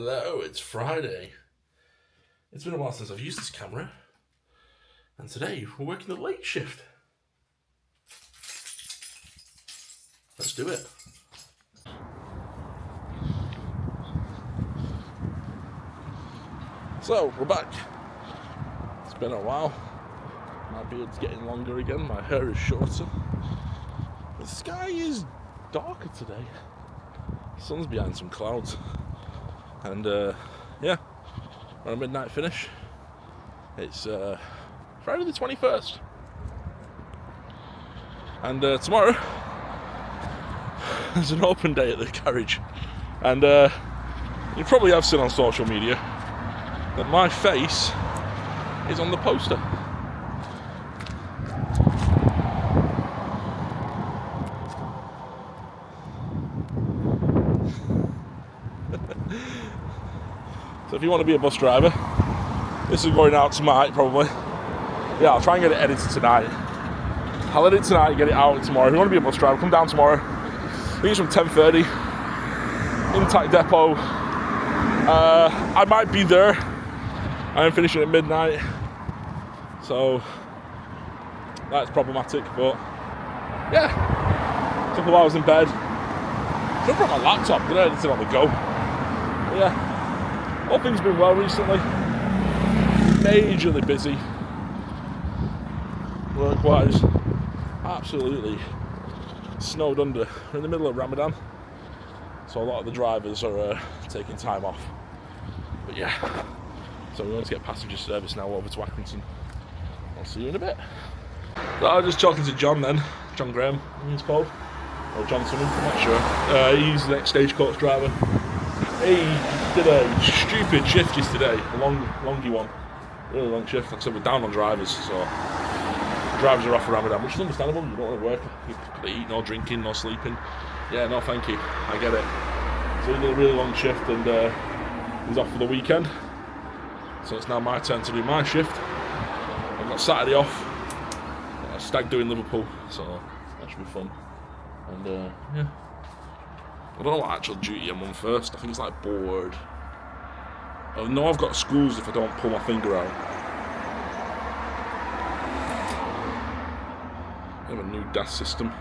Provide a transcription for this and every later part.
Hello, it's Friday. It's been a while since I've used this camera, and today we're working the late shift. Let's do it. So, we're back. It's been a while. My beard's getting longer again, my hair is shorter. The sky is darker today. The sun's behind some clouds. And yeah, we're on a midnight finish. It's Friday the 21st. And tomorrow, there's an open day at the garage. And you probably have seen on social media that my face is on the poster. So if you want to be a bus driver, this is going out tonight probably. Yeah, I'll try and get it edited tonight. I'll edit tonight and get it out tomorrow. If you want to be a bus driver, come down tomorrow. I think it's from 10:30. Intact Depot. I might be there. I am finishing at midnight. So that's problematic, but yeah. A couple of hours in bed. I brought my laptop, did I edit it on the go? But yeah. All things been well recently. Majorly busy. Work-wise, absolutely snowed under. We're in the middle of Ramadan, so a lot of the drivers are taking time off. But yeah, so we're going to get passenger service now over to Accrington. I'll see you in a bit. So I was just talking to John then, John Graham, I think he's called, or John something, I'm not sure. He's the next-stagecoach driver. He did a stupid shift yesterday, a longy one, really long shift. Like I said, we're down on drivers, so the drivers are off for Ramadan, which is understandable. You don't want to work, you can't eat, no drinking, no sleeping. Yeah, no thank you, I get it. So he did a really long shift and he's off for the weekend. So it's now my turn to do my shift. I've got Saturday off, got a stag do in Liverpool, so that should be fun. And yeah. I don't know what actual duty I'm on first. I think it's like board. I know I've got schools if I don't pull my finger out. I have a new DAS system.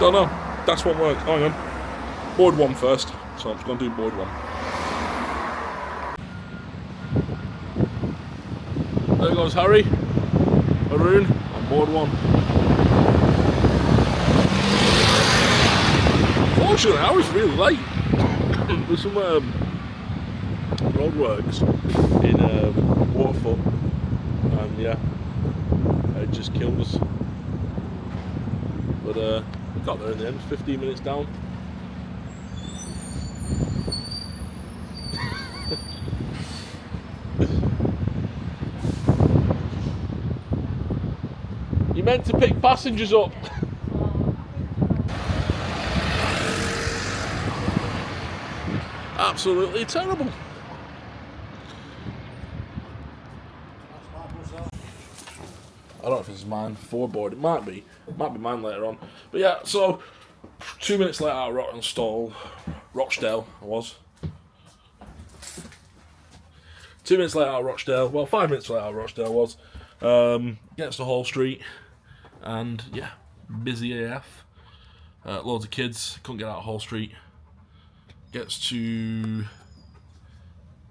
Don't know. DAS won't work. Oh, hang on. Board 1 first. So I'm just going to do board 1. There goes Harry, Maroon, on board 1. Fortunately, I was really late. There's some roadworks in Waterfoot, and yeah, it just killed us. But we got there in the end, 15 minutes down. You meant to pick passengers up. Absolutely terrible. I don't know if it's mine forward. It might be mine later on. But yeah, so 2 minutes later out of Rochdale I was. 2 minutes later out of Rochdale. Well, 5 minutes later out of Rochdale I was. Gets to Hall Street. And yeah, busy AF. Loads of kids, couldn't get out of Hall Street. Gets to...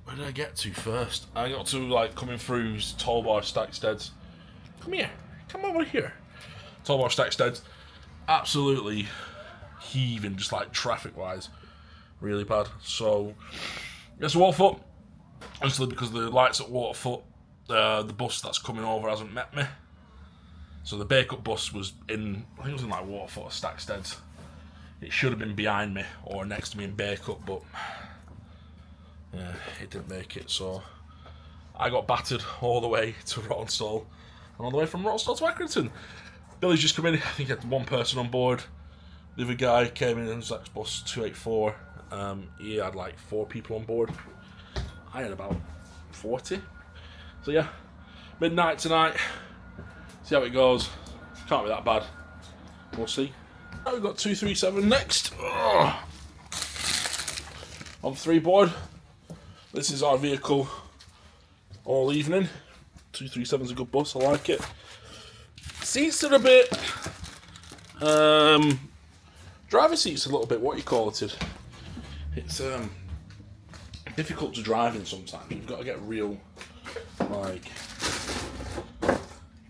Where did I get to first? I got to like coming through Tallbar Stacksteads. Come here, come over here. Tallbar Stacksteads, absolutely heaving, just like traffic wise. Really bad. So, gets to Waterfoot. Honestly, because the lights at Waterfoot, the bus that's coming over hasn't met me. So the Bacup bus was in, I think it was in like Waterfoot or Stacksteads. It should have been behind me or next to me in Bacup, but yeah, it didn't make it. So I got battered all the way to Rawtenstall and all the way from Rawtenstall to Accrington. Billy's just come in, I think he had one person on board. The other guy came in and was like bus 284. He had like 4 people on board. I had about 40. So yeah, midnight tonight. See how it goes. Can't be that bad. We'll see. Now we've got 237 next. Oh. On 3 board. This is our vehicle all evening. 237's a good bus, I like it. Seats are a bit... driver seats a little bit, what you call it. It's difficult to drive in sometimes. You've got to get real, like,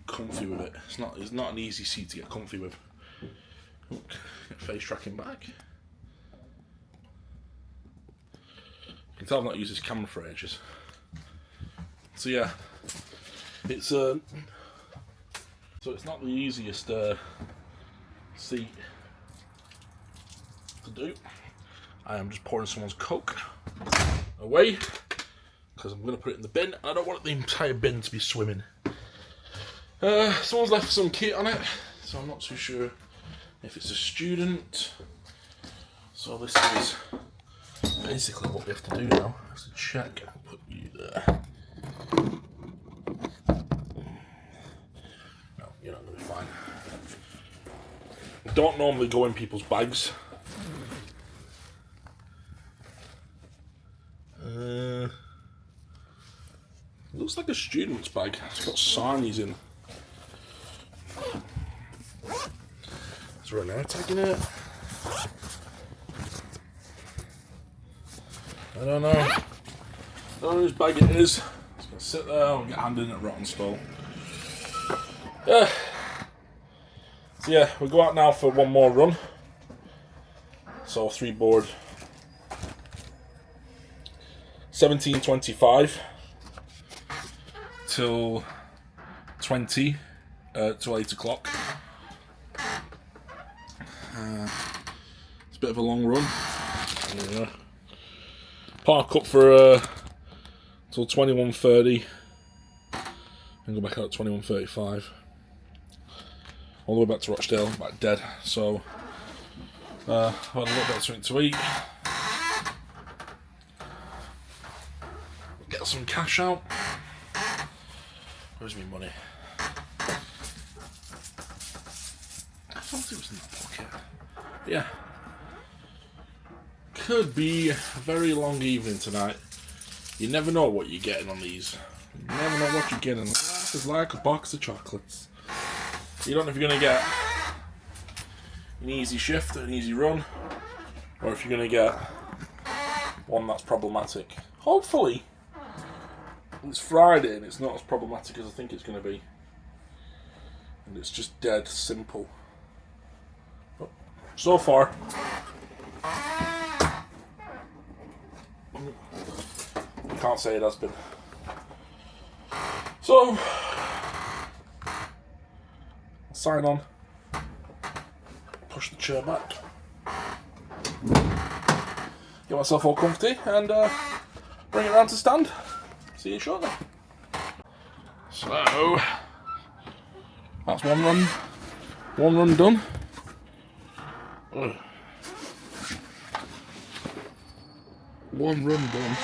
comfy with it. It's not an easy seat to get comfy with. Look, get face tracking back. You can tell I've not used this camera for ages. So yeah, it's so it's not the easiest seat to do. I am just pouring someone's Coke away because I'm going to put it in the bin. I don't want the entire bin to be swimming. Someone's left some kit on it, so I'm not too sure if it's a student. So this is basically what we have to do now. Is to check and put you there. No, you're not going to be fine. I don't normally go in people's bags. Looks like a student's bag. It's got sarnies in. Is there an air tag in it? I don't know. I don't know whose bag it is. It's gonna sit there and get handed in at Rawtenstall. Yeah. So yeah, we'll go out now for one more run. So 3 board. 17:25 till 20 till 8 o'clock. It's a bit of a long run. Yeah. Park up for till 21:30 and go back out at 21:35. All the way back to Rochdale, back dead. So I've had a little bit of something to eat. Get some cash out. Where's my money? I thought it was in that pocket. Yeah. Could be a very long evening tonight. You never know what you're getting on these. You never know what you're getting. Life is like a box of chocolates. You don't know if you're going to get an easy shift, an easy run, or if you're going to get one that's problematic. Hopefully, it's Friday and it's not as problematic as I think it's going to be. And it's just dead simple. But so far, I can't say it has been. So, sign on, push the chair back, get myself all comfy, and bring it around to stand. See you shortly. So, that's one run done. One run done.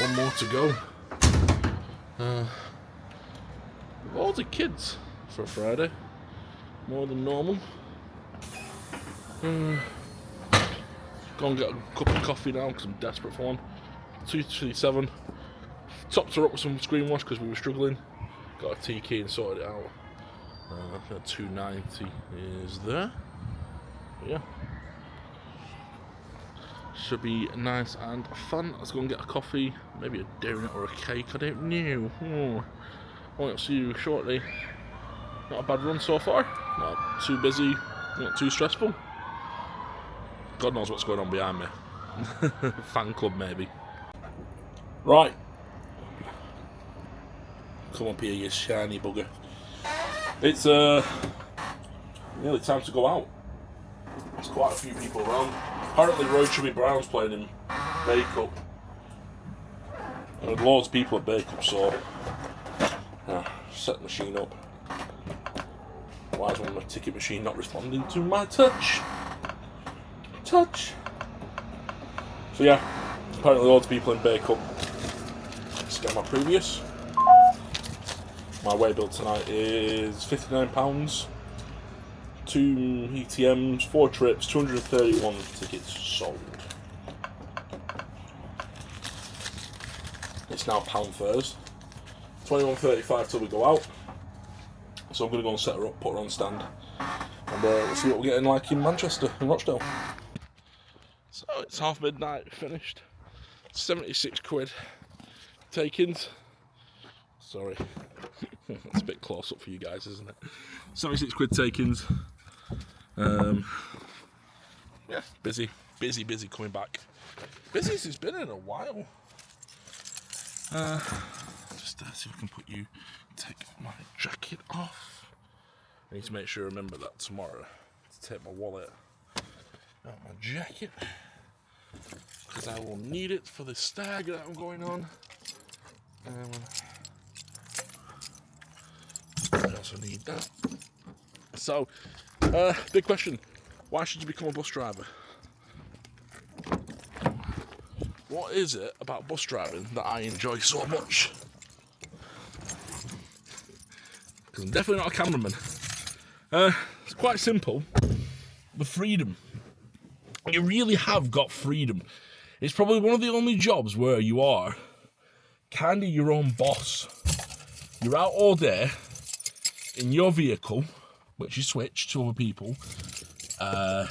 One more to go. Loads of kids for a Friday. More than normal. Go and get a cup of coffee now because I'm desperate for one. 237. Topped her up with some screen wash because we were struggling. Got a tea key and sorted it out. 290 is there. But yeah. Should be nice and fun. Let's go and get a coffee, maybe a donut or a cake, I don't know. I won't see you shortly. Not a bad run so far. Not too busy, not too stressful. God knows what's going on behind me. Fan club maybe. Right. Come up here, you shiny bugger. It's nearly time to go out. There's quite a few people around. Apparently Roy Chubby Brown's playing in Bay Cup. And loads of people at Bay Cup, so set the machine up. Why is my ticket machine not responding to my touch? Touch. So yeah, apparently loads of people in Bay Cup. Let's get my previous. My way bill tonight is £59. 2 ETMs, 4 trips, 231 tickets sold. It's now pound first. 21.35 till we go out. So I'm going to go and set her up, put her on stand, and we'll see what we're getting like in Manchester, in Rochdale. So it's half midnight, finished. 76 quid takings. Sorry, that's a bit close up for you guys, isn't it? 76 quid takings. Yeah, busy coming back. Busy as it's been in a while. Just see if I can take my jacket off. I need to make sure I remember that tomorrow to take my wallet out my jacket, because I will need it for the stag that I'm going on. I also need that. So, big question: why should you become a bus driver? What is it about bus driving that I enjoy so much? Because I'm definitely not a cameraman. It's quite simple. The freedom. You really have got freedom. It's probably one of the only jobs where you are kind of your own boss. You're out all day in your vehicle, which you switch to other people, but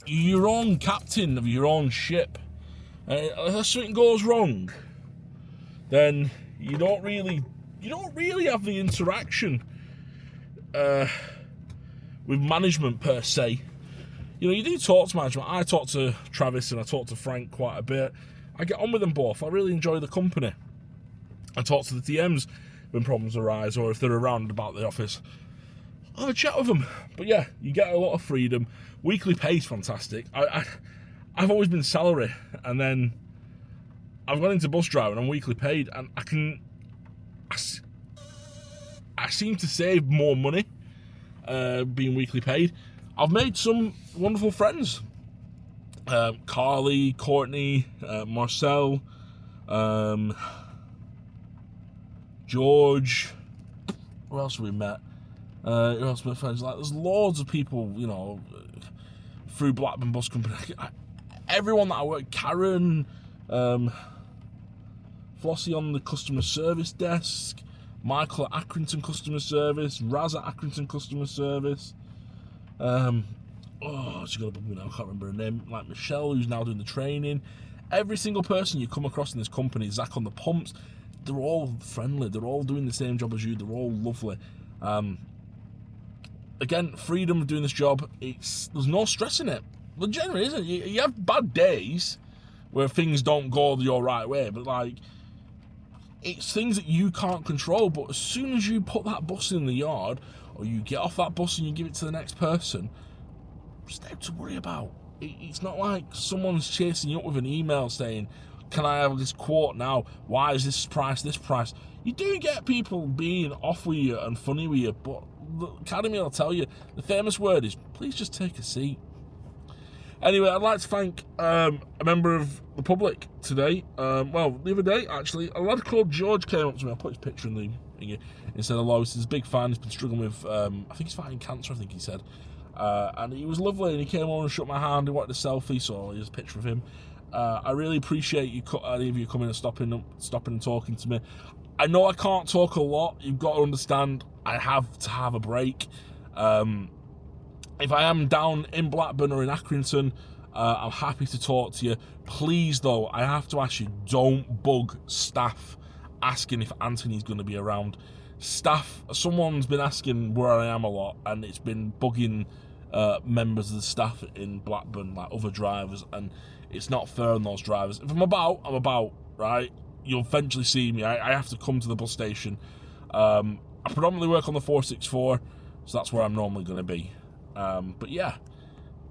you're your own captain of your own ship. If something goes wrong, then you don't really have the interaction with management per se. You know, you do talk to management. I talk to Travis and I talk to Frank quite a bit. I get on with them both. I really enjoy the company. I talk to the TMs when problems arise, or if they're around about the office, I'll have a chat with them. But yeah, you get a lot of freedom. Weekly pay's fantastic. I've always been salary, and then I've gone into bus driving. I'm weekly paid, and I seem to save more money being weekly paid. I've made some wonderful friends. Carly, Courtney, Marcel, George. Who else have we met? Who else have we met friends? Like, there's loads of people, you know, through Blackburn Bus Company. Everyone that I work, Karen, Flossie on the customer service desk, Michael at Accrington customer service, Raz at Accrington customer service. She's got a bug me now, I can't remember her name. Like Michelle, who's now doing the training. Every single person you come across in this company, Zach on the pumps, they're all friendly. They're all doing the same job as you. They're all lovely. Again, freedom of doing this job. There's no stress in it. There generally isn't. You have bad days where things don't go your right way, but like, it's things that you can't control. But as soon as you put that bus in the yard, or you get off that bus and you give it to the next person, there's nothing to worry about. It's not like someone's chasing you up with an email saying, can I have this quote now? Why is this price this price? You do get people being off with you and funny with you, but the Academy will tell you, the famous word is, please just take a seat. Anyway, I'd like to thank a member of the public today. The other day, actually, a lad called George came up to me. I put his picture in the thingy and said hello. He's a big fan. He's been struggling with, I think he's fighting cancer, I think he said. And he was lovely, and he came over and shook my hand. He wanted a selfie, so here's a picture of him. I really appreciate you, any of you coming and stopping and talking to me. I know I can't talk a lot. You've got to understand, I have to have a break. If I am down in Blackburn or in Accrington, I'm happy to talk to you. Please, though, I have to ask you, don't bug staff asking if Anthony's going to be around. Staff, someone's been asking where I am a lot, and it's been bugging members of the staff in Blackburn, like other drivers, and it's not fair on those drivers. If I'm about, right? You'll eventually see me. I have to come to the bus station. I predominantly work on the 464, so that's where I'm normally going to be. But yeah,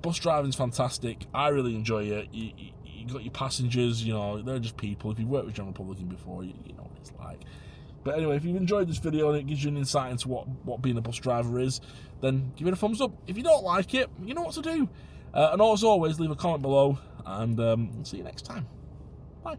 bus driving's fantastic. I really enjoy it. You got your passengers, you know, they're just people. If you've worked with General Publican before, you know what it's like. But anyway, if you've enjoyed this video and it gives you an insight into what being a bus driver is, then give it a thumbs up. If you don't like it, you know what to do. And as always, leave a comment below, and see you next time. Bye.